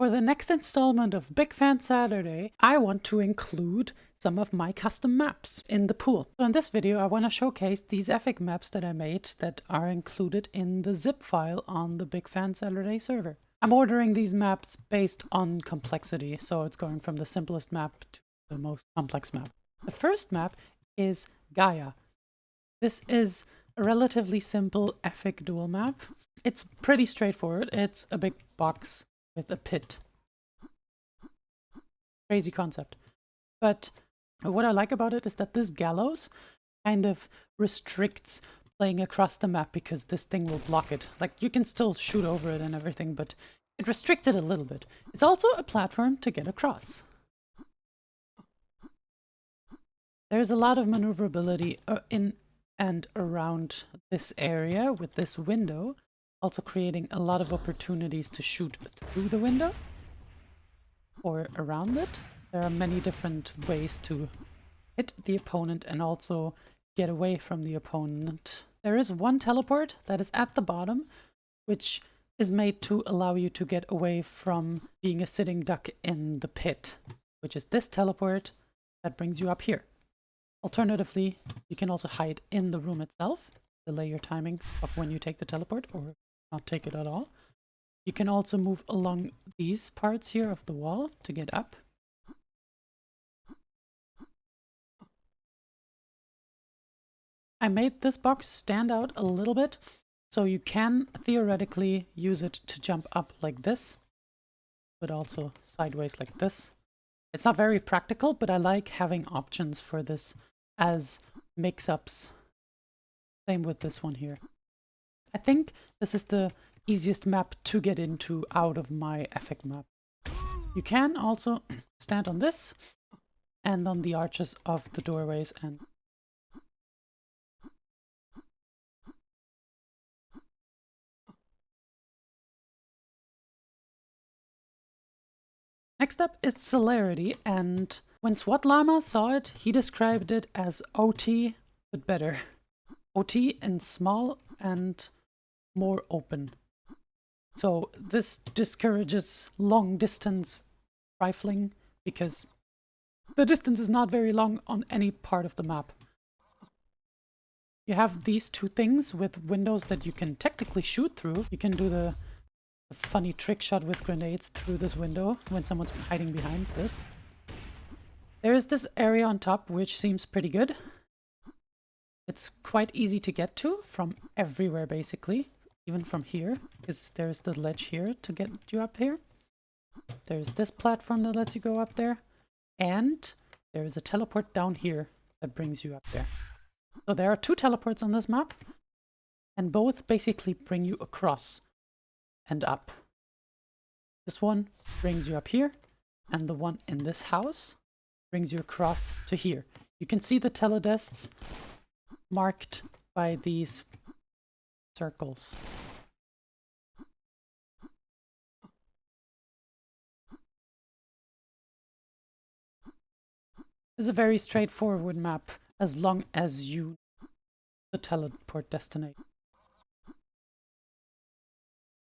For the next installment of Big Fan Saturday, I want to include some of my custom maps in the pool. So in this video, I want to showcase these effic maps that I made that are included in the zip file on the Big Fan Saturday server. I'm ordering these maps based on complexity, so it's going from the simplest map to the most complex map. The first map is Gaia. This is a relatively simple effic duel map. It's pretty straightforward. It's a big box with a pit. Crazy concept. But what I like about it is that this gallows kind of restricts playing across the map because this thing will block it. Like, you can still shoot over it and everything, but it restricts it a little bit. It's also a platform to get across. There's a lot of maneuverability in and around this area with this window, also creating a lot of opportunities to shoot through the window or around it. There are many different ways to hit the opponent and also get away from the opponent. There is one teleport that is at the bottom, which is made to allow you to get away from being a sitting duck in the pit, which is this teleport that brings you up here. Alternatively, you can also hide in the room itself, delay your timing of when you take the teleport or not take it at all. You can also move along these parts here of the wall to get up. I made this box stand out a little bit, so you can theoretically use it to jump up like this, but also sideways like this. It's not very practical, but I like having options for this as mix-ups. Same with this one here. I think this is the easiest map to get into out of my effic map. You can also stand on this and on the arches of the doorways and next up is Celerity, and when SWAT Llama saw it, he described it as OT, but better. OT and small and more open. So this discourages long distance rifling because the distance is not very long on any part of the map. You have these two things with windows that you can technically shoot through. You can do the funny trick shot with grenades through this window when someone's hiding behind this. There is this area on top which seems pretty good. It's quite easy to get to from everywhere basically, even from here, because there's the ledge here to get you up here. There's this platform that lets you go up there, and there is a teleport down here that brings you up there. So there are two teleports on this map, and both basically bring you across and up. This one brings you up here, and the one in this house brings you across to here. You can see the teledests marked by these circles. It's a very straightforward map as long as you know the teleport destination.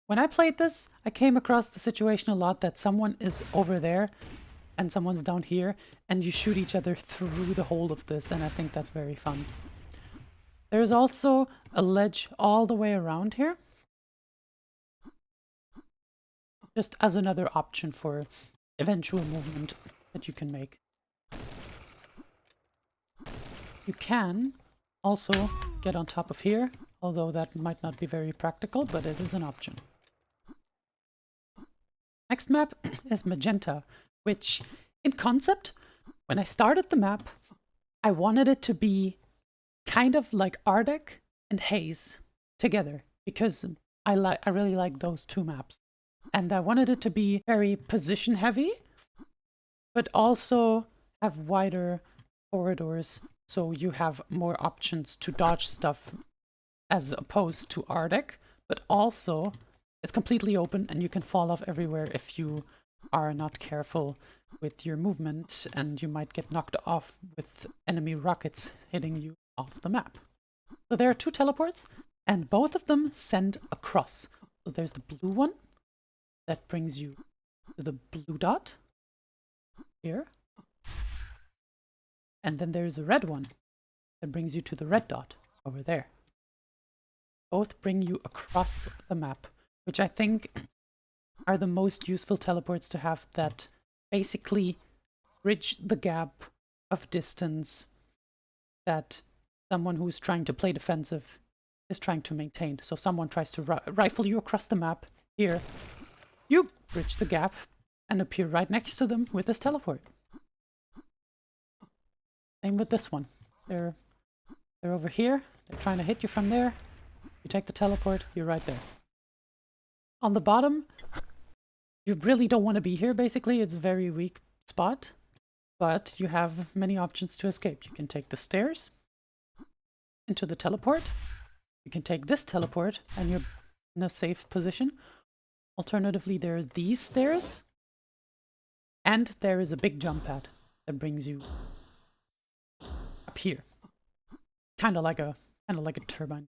When I played this, I came across the situation a lot that someone is over there and someone's down here, and you shoot each other through the whole of this, and I think that's very fun. There's also a ledge all the way around here, just as another option for eventual movement that you can make. You can also get on top of here, although that might not be very practical, but it is an option. Next map is Magenta, which in concept, when I started the map, I wanted it to be kind of like Ardek and Haze together, because I really like those two maps. And I wanted it to be very position heavy, but also have wider corridors, so you have more options to dodge stuff as opposed to Ardek, but also it's completely open and you can fall off everywhere if you are not careful with your movement, and you might get knocked off with enemy rockets hitting you off the map. So there are two teleports, and both of them send across. So there's the blue one that brings you to the blue dot here. And then there's a red one that brings you to the red dot over there. Both bring you across the map, which I think are the most useful teleports to have, that basically bridge the gap of distance that someone who's trying to play defensive is trying to maintain. So someone tries to rifle you across the map. Here, you bridge the gap and appear right next to them with this teleport. Same with this one. They're over here. They're trying to hit you from there. You take the teleport, you're right there. On the bottom, you really don't want to be here, basically. It's a very weak spot. But you have many options to escape. You can take the stairs into the teleport. You can take this teleport and you're in a safe position. Alternatively, there's these stairs. And there is a big jump pad that brings you up here. Kind of like a turbine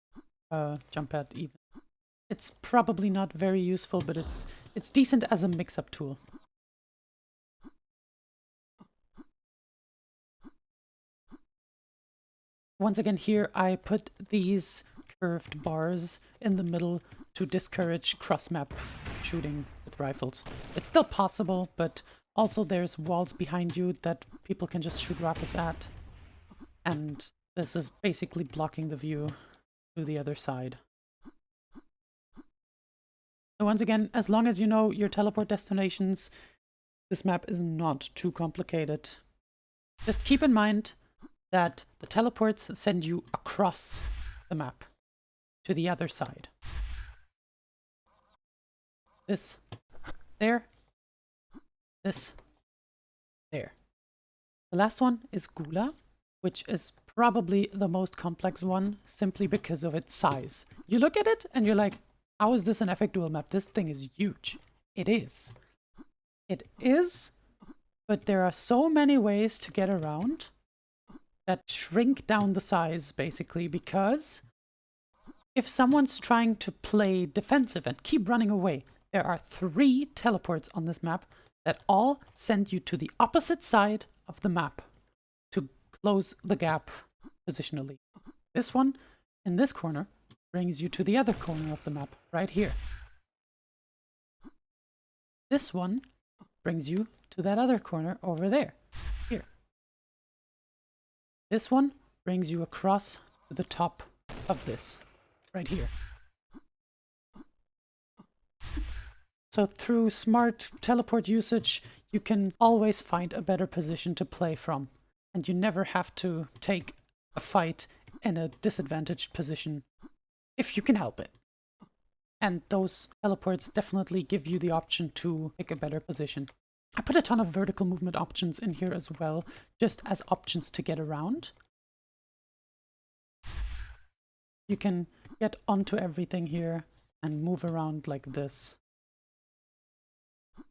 jump pad even. It's probably not very useful, but it's decent as a mix-up tool. Once again, here I put these curved bars in the middle to discourage cross-map shooting with rifles. It's still possible, but also there's walls behind you that people can just shoot rockets at. And this is basically blocking the view to the other side. So once again, as long as you know your teleport destinations, this map is not too complicated. Just keep in mind that the teleports send you across the map to the other side. This, there, this, there. The last one is Gula, which is probably the most complex one, simply because of its size. You look at it and you're like, how is this an effic duel map? This thing is huge. It is. It is, but there are so many ways to get around that shrink down the size, basically, because if someone's trying to play defensive and keep running away, there are 3 teleports on this map that all send you to the opposite side of the map to close the gap positionally. This one in this corner brings you to the other corner of the map, right here. This one brings you to that other corner over there, here. This one brings you across to the top of this, right here. So through smart teleport usage, you can always find a better position to play from. And you never have to take a fight in a disadvantaged position if you can help it. And those teleports definitely give you the option to pick a better position. I put a ton of vertical movement options in here as well, just as options to get around. You can get onto everything here and move around like this.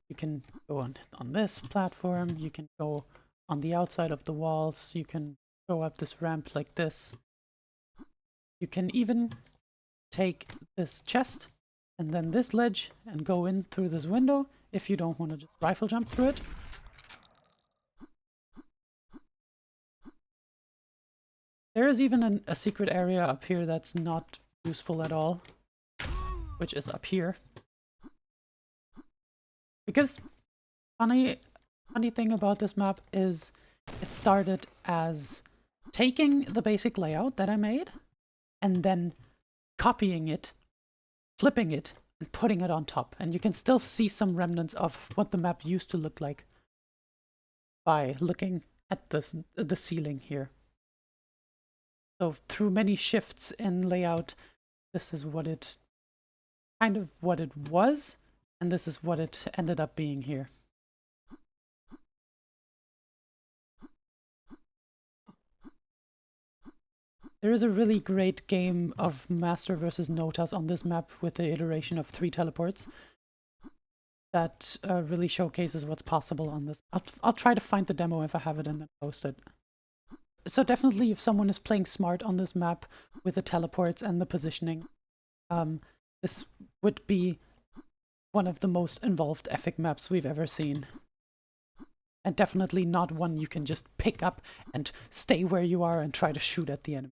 You can go on this platform, you can go on the outside of the walls, you can go up this ramp like this. You can even take this chest and then this ledge and go in through this window if you don't want to just rifle jump through it. There is even a secret area up here that's not useful at all, which is up here. Because funny thing about this map is it started as taking the basic layout that I made and then copying it, flipping it, and putting it on top. And you can still see some remnants of what the map used to look like by looking at the ceiling here. So through many shifts in layout, this is what it was, and this is what it ended up being here. There is a really great game of Master versus Notas on this map with the iteration of 3 teleports that really showcases what's possible on this. I'll try to find the demo if I have it and then post it. So definitely if someone is playing smart on this map with the teleports and the positioning, this would be one of the most involved effic maps we've ever seen. And definitely not one you can just pick up and stay where you are and try to shoot at the enemy.